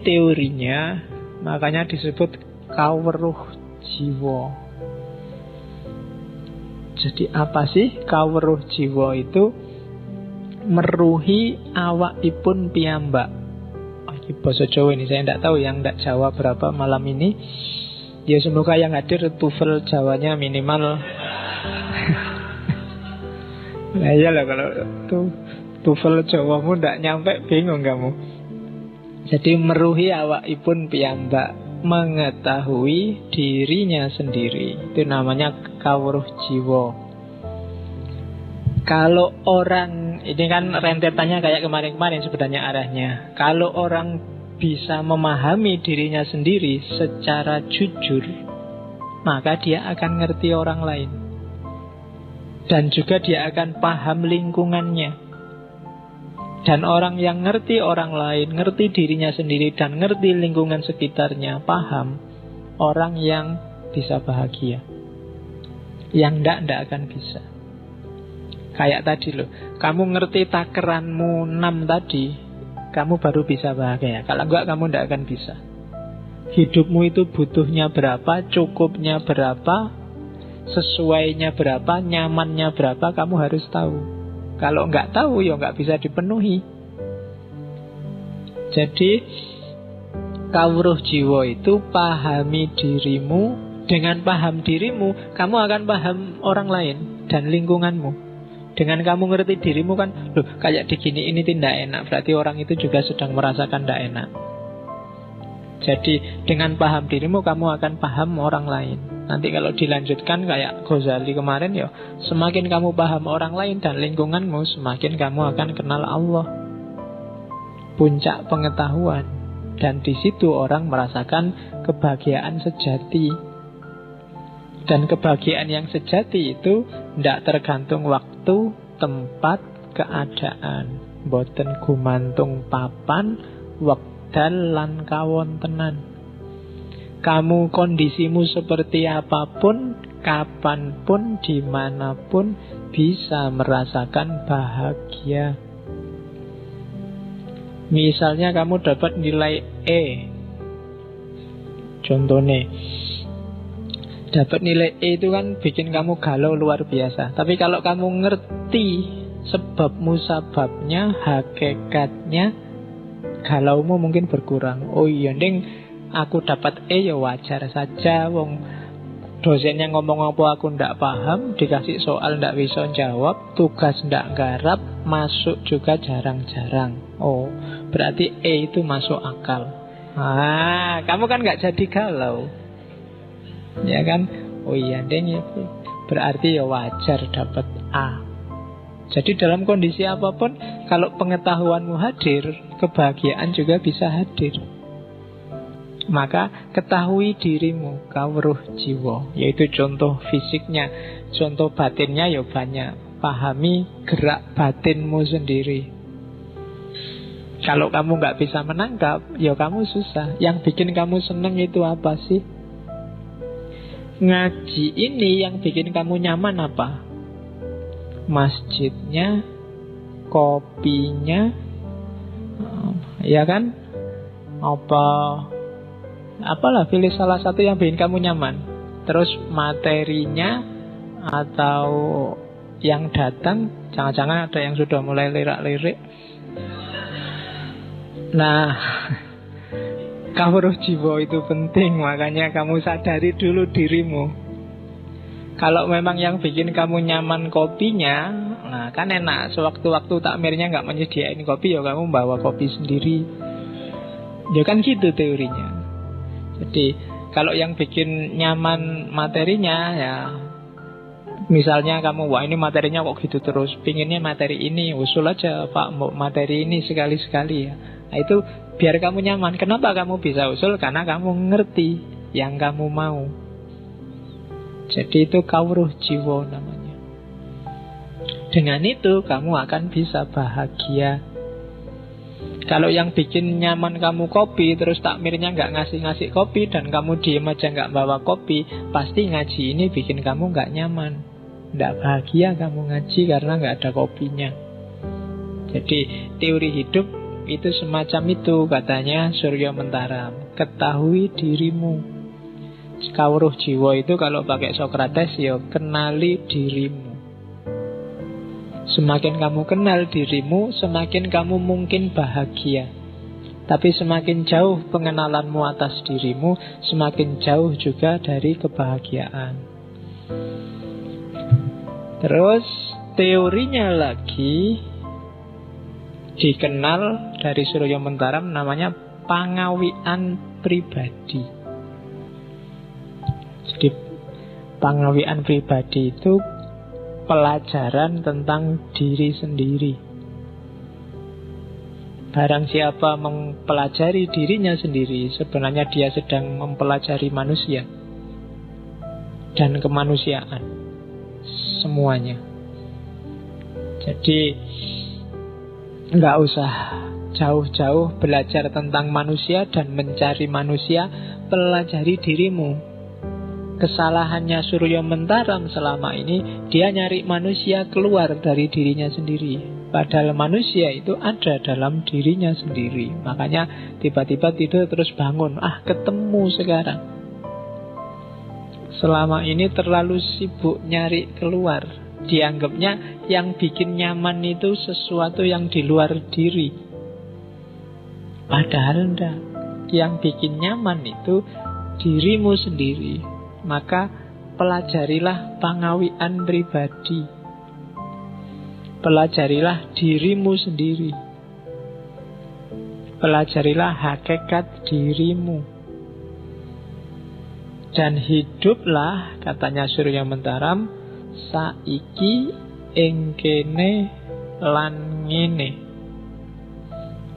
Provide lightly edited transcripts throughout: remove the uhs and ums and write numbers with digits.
teorinya, makanya disebut kawruh jiwa. Jadi apa sih kawruh jiwa itu? Meruhi awakipun piyambak. Ini bahasa Jawa ini, saya tidak tahu yang tidak Jawa berapa malam ini. Ya semoga yang hadir TOEFL Jawanya minimal. Nah iyalah kalau TOEFL Jawamu tidak nyampe bingung kamu. Jadi meruhi awakipun piyambak, mengetahui dirinya sendiri, itu namanya kawruh jiwa. Kalau orang, ini kan rentetannya kayak kemarin-kemarin sebenarnya arahnya. Kalau orang bisa memahami dirinya sendiri secara jujur, maka dia akan ngerti orang lain. Dan juga dia akan paham lingkungannya. Dan orang yang ngerti orang lain, ngerti dirinya sendiri, dan ngerti lingkungan sekitarnya, paham, orang yang bisa bahagia. Yang ndak akan bisa. Kayak tadi loh, kamu ngerti takeranmu 6 tadi, kamu baru bisa bahagia. Kalau enggak, kamu ndak akan bisa. Hidupmu itu butuhnya berapa, cukupnya berapa, sesuainya berapa, nyamannya berapa, kamu harus tahu. Kalau enggak tahu, ya enggak bisa dipenuhi. Jadi kawruh jiwa itu pahami dirimu. Dengan paham dirimu, kamu akan paham orang lain dan lingkunganmu. Dengan kamu ngerti dirimu kan, loh kayak digini ini tidak enak, berarti orang itu juga sedang merasakan tidak enak. Jadi dengan paham dirimu, kamu akan paham orang lain. Nanti kalau dilanjutkan kayak Ghazali kemarin, ya semakin kamu paham orang lain dan lingkunganmu, semakin kamu akan kenal Allah. Puncak pengetahuan. Dan di situ orang merasakan kebahagiaan sejati. Dan kebahagiaan yang sejati itu tidak tergantung waktu, tempat, keadaan. Boten gumantung papan, wekdal lan kawontenan. Kamu kondisimu seperti apapun, kapanpun, dimanapun bisa merasakan bahagia. Misalnya kamu dapat nilai E. Contohnya dapat nilai E itu kan bikin kamu galau luar biasa. Tapi kalau kamu ngerti sebab musababnya, hakikatnya, galaumu mungkin berkurang. Oh iya, ding, aku dapat E ya wajar saja. Wong dosennya ngomong apa aku ndak paham, dikasih soal ndak bisa jawab, tugas ndak garap, masuk juga jarang-jarang. Oh, berarti E itu masuk akal. Kamu kan nggak jadi galau. Ya kan? Oh iya, deng, berarti ya wajar dapat A. Jadi dalam kondisi apapun, kalau pengetahuanmu hadir, kebahagiaan juga bisa hadir. Maka ketahui dirimu, kawruh jiwa. Yaitu contoh fisiknya. Contoh batinnya ya banyak. Pahami gerak batinmu sendiri. Kalau kamu nggak bisa menangkap, ya kamu susah. Yang bikin kamu seneng itu apa sih? Ngaji ini yang bikin kamu nyaman apa? Masjidnya, kopinya, ya kan? Apalah, pilih salah satu yang bikin kamu nyaman. Terus materinya atau yang datang, jangan-jangan ada yang sudah mulai lirak-lirik. Nah, kawruh jiwa itu penting, makanya kamu sadari dulu dirimu. Kalau memang yang bikin kamu nyaman kopinya, nah kan enak. Sewaktu-waktu takmirnya nggak menyediain kopi, ya kamu bawa kopi sendiri. Ya kan gitu teorinya. Jadi kalau yang bikin nyaman materinya, ya misalnya kamu, wah ini materinya kok gitu terus, pinginnya materi ini, usul aja Pak, mau materi ini sekali-sekali ya. Nah itu biar kamu nyaman. Kenapa kamu bisa usul? Karena kamu ngerti yang kamu mau. Jadi itu kawruh jiwa namanya. Dengan itu kamu akan bisa bahagia. Kalau yang bikin nyaman kamu kopi, terus takmirnya nggak ngasih-ngasih kopi, dan kamu diem aja nggak bawa kopi, pasti ngaji ini bikin kamu nggak nyaman. Nggak bahagia kamu ngaji karena nggak ada kopinya. Jadi teori hidup itu semacam itu, katanya Surya Mentaram. Ketahui dirimu. Kawruh jiwa itu kalau pakai Sokrates ya kenali dirimu. Semakin kamu kenal dirimu, semakin kamu mungkin bahagia. Tapi semakin jauh pengenalanmu atas dirimu, semakin jauh juga dari kebahagiaan. Terus teorinya lagi dikenal dari Surya Mentaram, namanya pangawian pribadi. Jadi pangawian pribadi itu pelajaran tentang diri sendiri. Barang siapa mempelajari dirinya sendiri, sebenarnya dia sedang mempelajari manusia dan kemanusiaan semuanya. Jadi nggak usah jauh-jauh belajar tentang manusia dan mencari manusia, pelajari dirimu. Kesalahannya Surya Mentaram selama ini, dia nyari manusia keluar dari dirinya sendiri. Padahal manusia itu ada dalam dirinya sendiri. Makanya tiba-tiba tidur terus bangun, ketemu sekarang. Selama ini terlalu sibuk nyari keluar. Dianggapnya yang bikin nyaman itu sesuatu yang di luar diri. Padahal enggak. Yang bikin nyaman itu dirimu sendiri. Maka pelajarilah pangawian pribadi. Pelajarilah dirimu sendiri. Pelajarilah hakikat dirimu. Dan hiduplah, katanya Surya Mentaram, saiki ing kene lan ngene.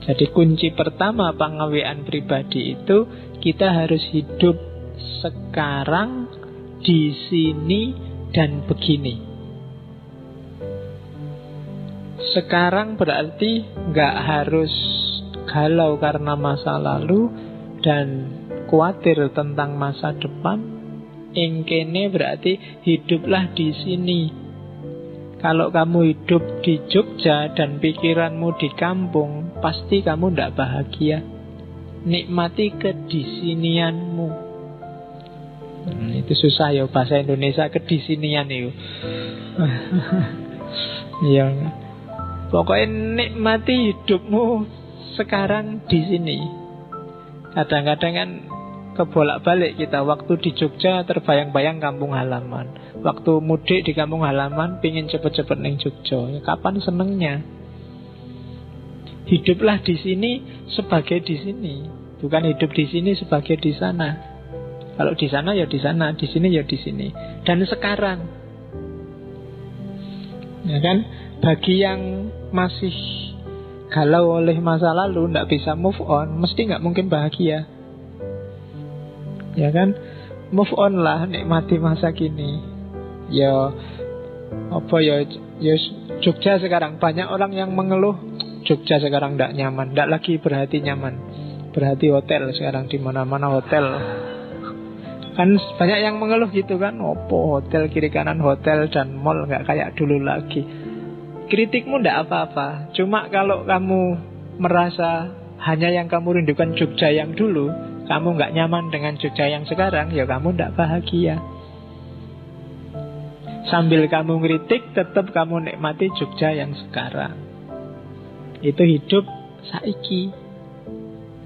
Jadi kunci pertama pangawian pribadi itu, kita harus hidup sekarang, di sini, dan begini. Sekarang berarti nggak harus galau karena masa lalu dan khawatir tentang masa depan. Ing kene berarti hiduplah di sini. Kalau kamu hidup di Jogja dan pikiranmu di kampung, pasti kamu nggak bahagia. Nikmati kedisinianmu. Itu susah ya bahasa Indonesia, kedisinian itu. Ya. Pokoknya nikmati hidupmu sekarang di sini. Kadang-kadang kan kebolak-balik kita. Waktu di Jogja terbayang-bayang kampung halaman. Waktu mudik di kampung halaman pingin cepet-cepet neng Jogja. Ya, kapan senengnya? Hiduplah di sini sebagai di sini. Bukan hidup di sini sebagai di sana. Kalau di sana ya di sana, di sini ya di sini. Dan sekarang. Ya kan? Bagi yang masih galau oleh masa lalu, tidak bisa move on, mesti nggak mungkin bahagia. Ya kan? Move on lah, nikmati masa kini. Ya Jogja sekarang banyak orang yang mengeluh Jogja sekarang tidak nyaman, tidak lagi berhati nyaman, berhati hotel sekarang, di mana-mana hotel. Kan banyak yang mengeluh gitu kan, hotel kiri kanan hotel dan mall nggak kayak dulu lagi. Kritikmu ndak apa-apa. Cuma kalau kamu merasa hanya yang kamu rindukan Jogja yang dulu, kamu nggak nyaman dengan Jogja yang sekarang, ya kamu ndak bahagia. Sambil kamu ngeritik, tetap kamu nikmati Jogja yang sekarang. Itu hidup saiki,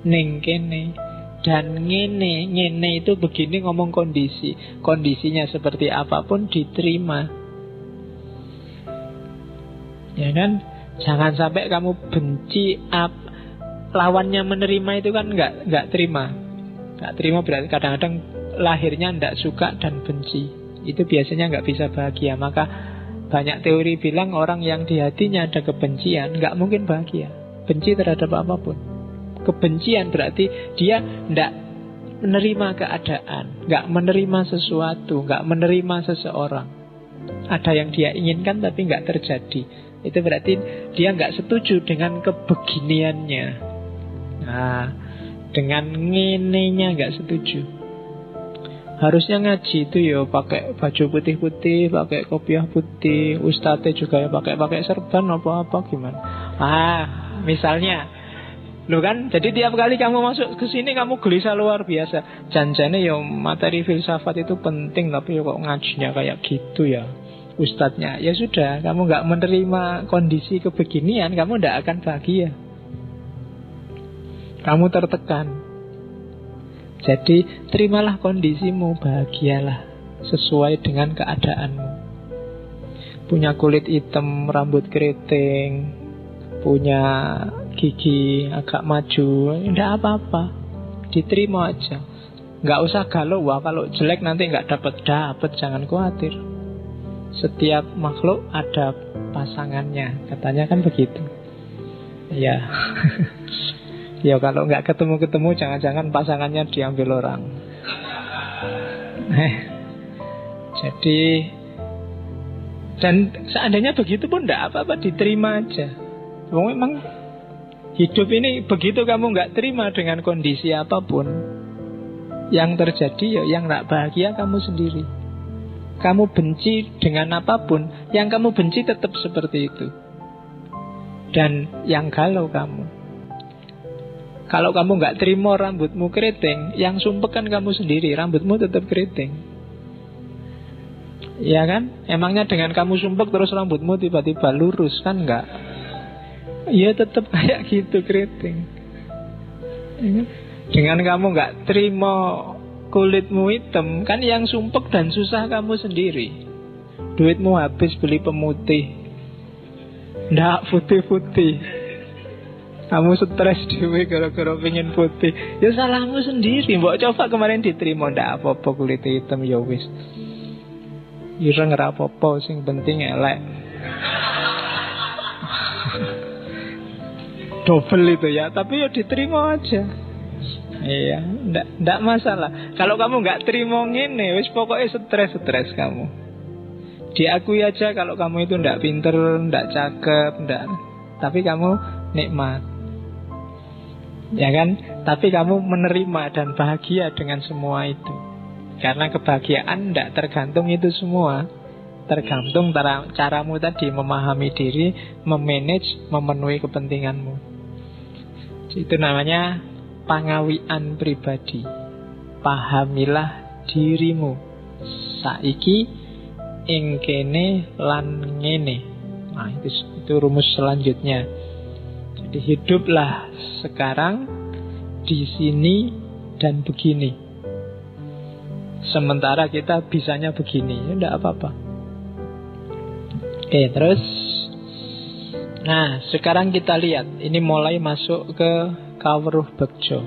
ning kene. Dan ngene itu begini, ngomong kondisi. Kondisinya seperti apapun diterima. Ya kan? Jangan sampai kamu benci lawannya menerima itu kan nggak terima. Nggak terima berarti kadang-kadang lahirnya nggak suka dan benci. Itu biasanya nggak bisa bahagia. Maka banyak teori bilang orang yang di hatinya ada kebencian nggak mungkin bahagia. Benci terhadap apapun. Kebencian berarti dia nggak menerima keadaan, nggak menerima sesuatu, nggak menerima seseorang. Ada yang dia inginkan tapi nggak terjadi. Itu berarti dia nggak setuju dengan kebeginiannya. Nah, dengan ngenenya nggak setuju. Harusnya ngaji itu ya pakai baju putih-putih, pakai kopiah putih, ustadznya juga ya pakai serban apa-apa gimana. Misalnya Loh kan, jadi tiap kali kamu masuk ke sini kamu gelisah luar biasa. Janjane ya materi filsafat itu penting, tapi kok ngajinya kayak gitu ya ustadznya. Ya sudah, kamu nggak menerima kondisi kebeginian, kamu nggak akan bahagia. Kamu tertekan. Jadi terimalah kondisimu, bahagialah sesuai dengan keadaanmu. Punya kulit hitam, rambut keriting, punya gigi agak maju, tidak apa-apa, diterima aja. Nggak usah galau, wah kalau jelek nanti nggak dapat, jangan khawatir. Setiap makhluk ada pasangannya, katanya kan begitu. Ya, ya kalau nggak ketemu, jangan-jangan pasangannya diambil orang. Jadi, dan seandainya begitu pun tidak apa-apa, diterima aja. Memang hidup ini begitu, kamu nggak terima dengan kondisi apapun yang terjadi, ya yang nggak bahagia kamu sendiri. Kamu benci dengan apapun, yang kamu benci tetap seperti itu. Dan yang galau kamu. Kalau kamu nggak terima rambutmu keriting, yang sumpek kan kamu sendiri, rambutmu tetap keriting. Ya kan? Emangnya dengan kamu sumpek terus rambutmu tiba-tiba lurus, kan enggak? Ya tetap kayak gitu, keriting. Dengan kamu nggak terima kulitmu hitam, kan yang sumpek dan susah kamu sendiri. Duitmu habis beli pemutih, ndak putih-putih. Kamu stres dewe gara-gara pengen putih. Ya salahmu sendiri. Mbok coba kemarin diterima, ndak apa-apa kulit hitam, ya wis. Ireng ora apa-apa, sing penting elek. Double itu ya, tapi ya diterima aja. Iya, ndak masalah. Kalau kamu nggak terima ngene, wis pokoknya stres kamu. Diakui aja kalau kamu itu ndak pinter, ndak cakep, ndak. Tapi kamu nikmat. Ya kan? Tapi kamu menerima dan bahagia dengan semua itu. Karena kebahagiaan ndak tergantung itu semua. Tergantung caramu tadi memahami diri, memanage, memenuhi kepentinganmu. Itu namanya pangawian pribadi. Pahamilah dirimu. Saiki ing kene lan ngene. Nah, itu rumus selanjutnya. Jadi hiduplah sekarang di sini dan begini. Sementara kita bisanya begini, ya enggak apa-apa. Oke, terus nah, sekarang kita lihat. Ini mulai masuk ke Kawruh Bekjo.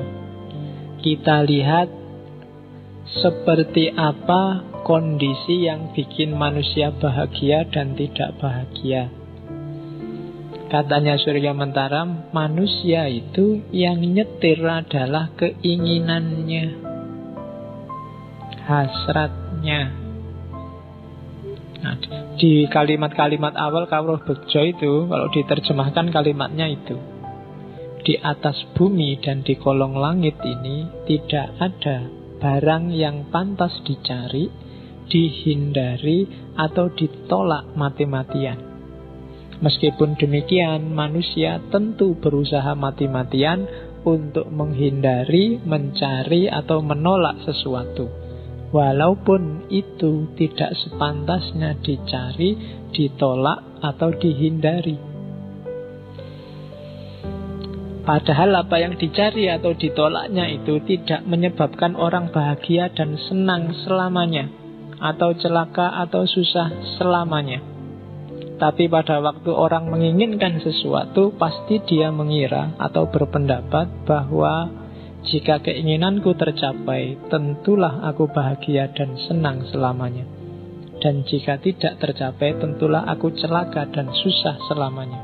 Kita lihat seperti apa kondisi yang bikin manusia bahagia dan tidak bahagia. Katanya Surya Mentara, manusia itu yang nyetir adalah keinginannya, hasratnya. Nah, di kalimat-kalimat awal Kawruh Bekjo itu, kalau diterjemahkan kalimatnya itu, di atas bumi dan di kolong langit ini tidak ada barang yang pantas dicari, dihindari, atau ditolak mati-matian. Meskipun demikian, manusia tentu berusaha mati-matian untuk menghindari, mencari, atau menolak sesuatu. Walaupun itu tidak sepantasnya dicari, ditolak, atau dihindari. Padahal apa yang dicari atau ditolaknya itu tidak menyebabkan orang bahagia dan senang selamanya, atau celaka atau susah selamanya. Tapi pada waktu orang menginginkan sesuatu, pasti dia mengira atau berpendapat bahwa jika keinginanku tercapai, tentulah aku bahagia dan senang selamanya. Dan jika tidak tercapai, tentulah aku celaka dan susah selamanya.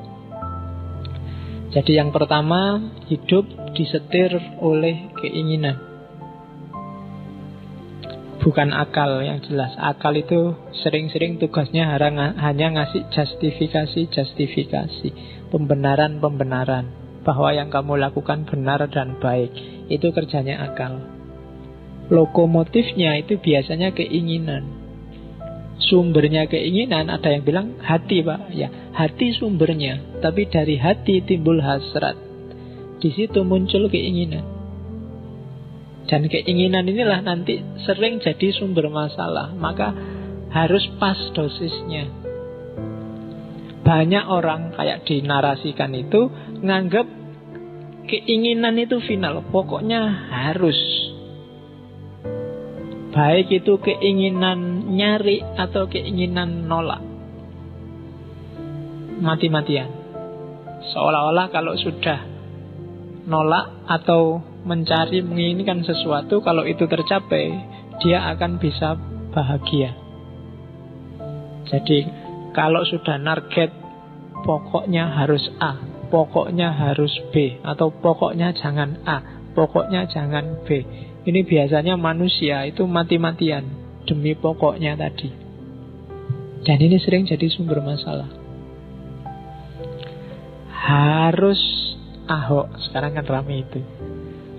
Jadi yang pertama, hidup disetir oleh keinginan, bukan akal yang jelas. Akal itu sering-sering tugasnya hanya ngasih justifikasi, pembenaran bahwa yang kamu lakukan benar dan baik. Itu kerjanya akal. Lokomotifnya itu biasanya keinginan. Sumbernya keinginan, ada yang bilang hati, Pak. Ya, hati sumbernya. Tapi dari hati timbul hasrat. Di situ muncul keinginan. Dan keinginan inilah nanti sering jadi sumber masalah. Maka harus pas dosisnya. Banyak orang kayak dinarasikan itu nganggap keinginan itu final. Pokoknya harus. Baik itu keinginan nyari atau keinginan nolak. Mati-matian. Seolah-olah kalau sudah nolak atau mencari menginginkan sesuatu, kalau itu tercapai, dia akan bisa bahagia. Jadi kalau sudah target pokoknya harus A, pokoknya harus B, atau pokoknya jangan A, pokoknya jangan B. Ini biasanya manusia itu mati-matian demi pokoknya tadi. Dan ini sering jadi sumber masalah. Harus Ahok, sekarang kan rame itu.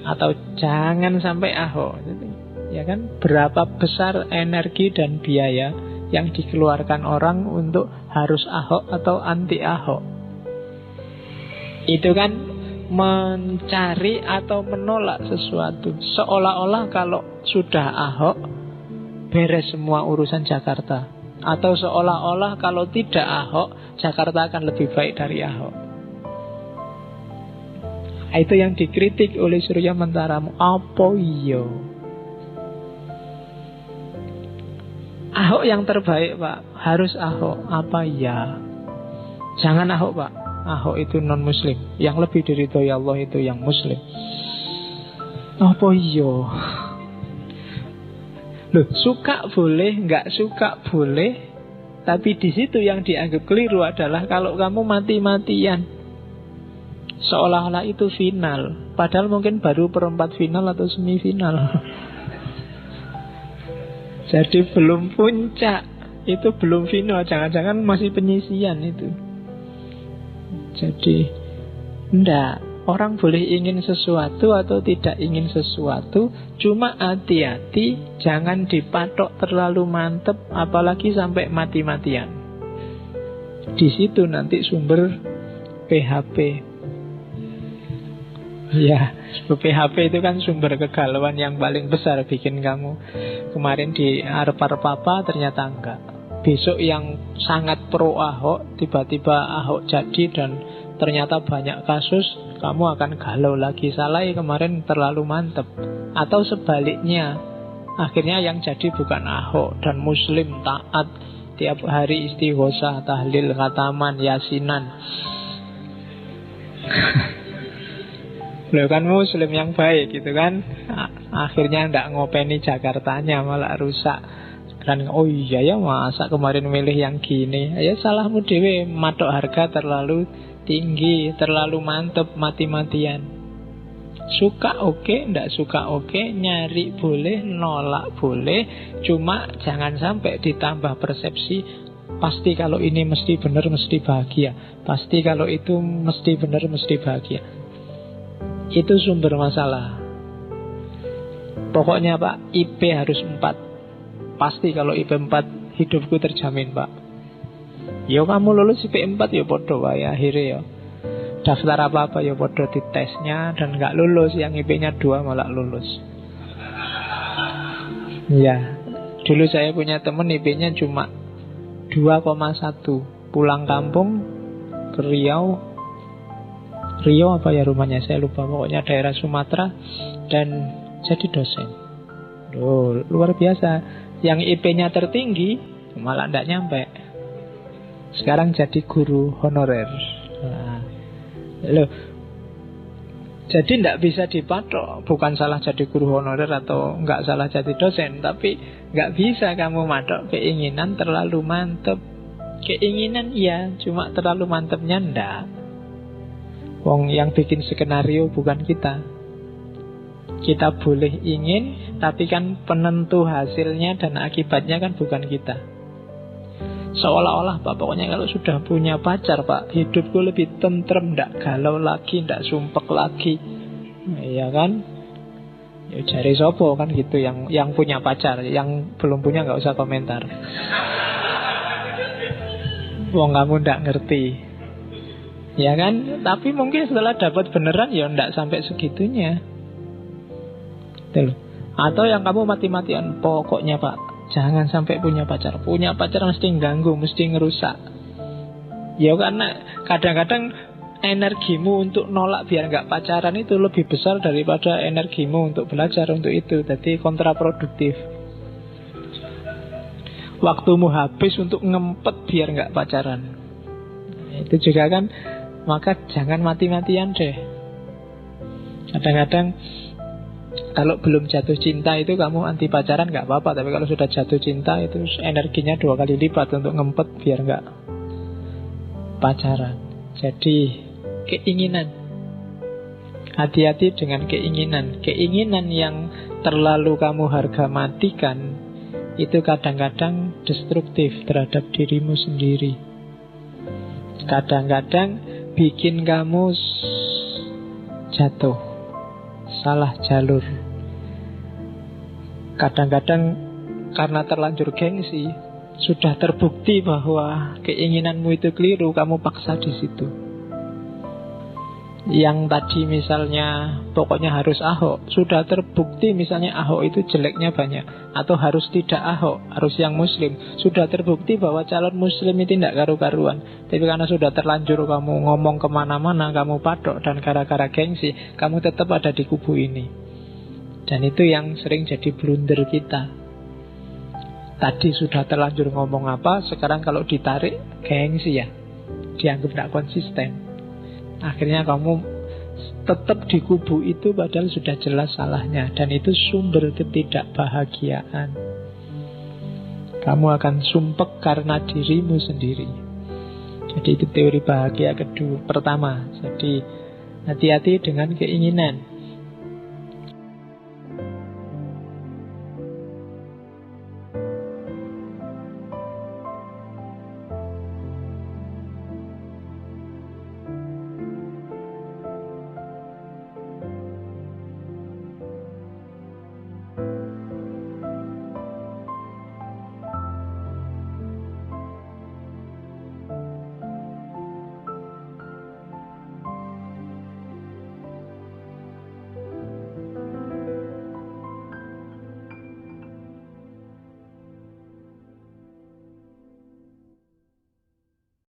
Atau jangan sampai Ahok. Ya kan, berapa besar energi dan biaya yang dikeluarkan orang untuk harus Ahok atau anti Ahok. Itu kan mencari atau menolak sesuatu. Seolah-olah kalau sudah Ahok, beres semua urusan Jakarta. Atau seolah-olah kalau tidak Ahok, Jakarta akan lebih baik dari Ahok. Itu yang dikritik oleh Surya Mentaramu. Apa iya? Ahok yang terbaik, Pak. Harus Ahok. Apa ya? Jangan Ahok, Pak. Ahok itu non-muslim. Yang lebih diridhoi Allah itu yang muslim. Apa iya? Loh, suka boleh, nggak suka boleh. Tapi di situ yang dianggap keliru adalah kalau kamu mati-matian, seolah-olah itu final. Padahal mungkin baru perempat final atau semifinal. Jadi belum puncak. Itu belum final. Jangan-jangan masih penyisian itu. Jadi enggak. Orang boleh ingin sesuatu atau tidak ingin sesuatu. Cuma hati-hati, jangan dipatok terlalu mantep, apalagi sampai mati-matian. Di situ nanti sumber PHP. Ya, PHP itu kan sumber kegalauan yang paling besar bikin kamu. Kemarin di arep-arep apa ternyata enggak. Besok yang sangat pro Ahok, tiba-tiba Ahok jadi dan ternyata banyak kasus, kamu akan galau lagi. Salah kemarin terlalu mantep. Atau sebaliknya, akhirnya yang jadi bukan Ahok dan muslim taat, tiap hari istighosah, tahlil, khataman, yasinan. Loh kan muslim yang baik gitu kan. Akhirnya ndak ngopeni Jakartanya, malah rusak. Dan oh iya ya, masa kemarin milih yang gini. Ya salahmu dewe, matok harga terlalu tinggi, terlalu mantep, mati-matian. Suka oke, ndak suka oke, nyari boleh, nolak boleh. Cuma jangan sampai ditambah persepsi pasti kalau ini mesti benar, mesti bahagia. Pasti kalau itu mesti benar, mesti bahagia. Itu sumber masalah. Pokoknya Pak, IP harus 4. Pasti kalau IP 4 hidupku terjamin Pak. Ya kamu lulus IP 4 ya bodoh Pak ya, akhirnya ya. Daftar apa-apa ya bodoh di tesnya. Dan gak lulus, yang IP-nya 2 malah lulus. Ya, dulu saya punya temen IP-nya cuma 2,1. Pulang kampung ke Riau apa ya rumahnya, saya lupa. Pokoknya daerah Sumatera. Dan jadi dosen. Loh, luar biasa. Yang IP-nya tertinggi malah tidak nyampe. Sekarang jadi guru honorer. Nah, loh, jadi tidak bisa dipatok. Bukan salah jadi guru honorer atau nggak salah jadi dosen, tapi nggak bisa kamu matok keinginan terlalu mantep. Keinginan iya, cuma terlalu mantepnya ndak. Wong yang bikin skenario bukan kita. Kita boleh ingin, tapi kan penentu hasilnya dan akibatnya kan bukan kita. Seolah-olah Pak, pokoknya kalau sudah punya pacar Pak, hidupku lebih tentrem, ndak galau lagi, ndak sumpek lagi. Iya kan? Ya cari sopo kan gitu, yang punya pacar. Yang belum punya nggak usah komentar. Wong kamu ndak ngerti. Ya kan? Tapi mungkin setelah dapat beneran ya enggak sampai segitunya. Betul. Atau yang kamu mati-matian, pokoknya Pak, jangan sampai punya pacar. Punya pacar mesti ganggu, mesti ngerusak. Ya karena kadang-kadang energimu untuk nolak biar nggak pacaran itu lebih besar daripada energimu untuk belajar untuk itu. Jadi kontraproduktif. Waktumu habis untuk ngempet biar nggak pacaran. Itu juga kan. Maka jangan mati-matian deh. Kadang-kadang kalau belum jatuh cinta itu kamu anti pacaran nggak apa-apa. Tapi kalau sudah jatuh cinta itu energinya 2 kali lipat untuk ngempet biar nggak pacaran. Jadi keinginan, hati-hati dengan keinginan. Keinginan yang terlalu kamu harga matikan itu kadang-kadang destruktif terhadap dirimu sendiri. Kadang-kadang bikin kamu jatuh, salah jalur. Kadang-kadang karena terlanjur gengsi, sudah terbukti bahwa keinginanmu itu keliru, kamu paksa di situ. Yang tadi misalnya pokoknya harus Ahok, sudah terbukti misalnya Ahok itu jeleknya banyak, atau harus tidak Ahok, harus yang muslim. Sudah terbukti bahwa calon muslim itu tidak karu-karuan. Tapi karena sudah terlanjur kamu ngomong kemana-mana, kamu patok, dan gara-gara gengsi kamu tetap ada di kubu ini. Dan itu yang sering jadi blunder kita. Tadi sudah terlanjur ngomong apa, sekarang kalau ditarik gengsi ya, dianggap tidak konsisten. Akhirnya kamu tetap di kubu itu padahal sudah jelas salahnya. Dan itu sumber ketidakbahagiaan. Kamu akan sumpek karena dirimu sendiri. Jadi itu teori bahagia kedua. Pertama, jadi hati-hati dengan keinginan.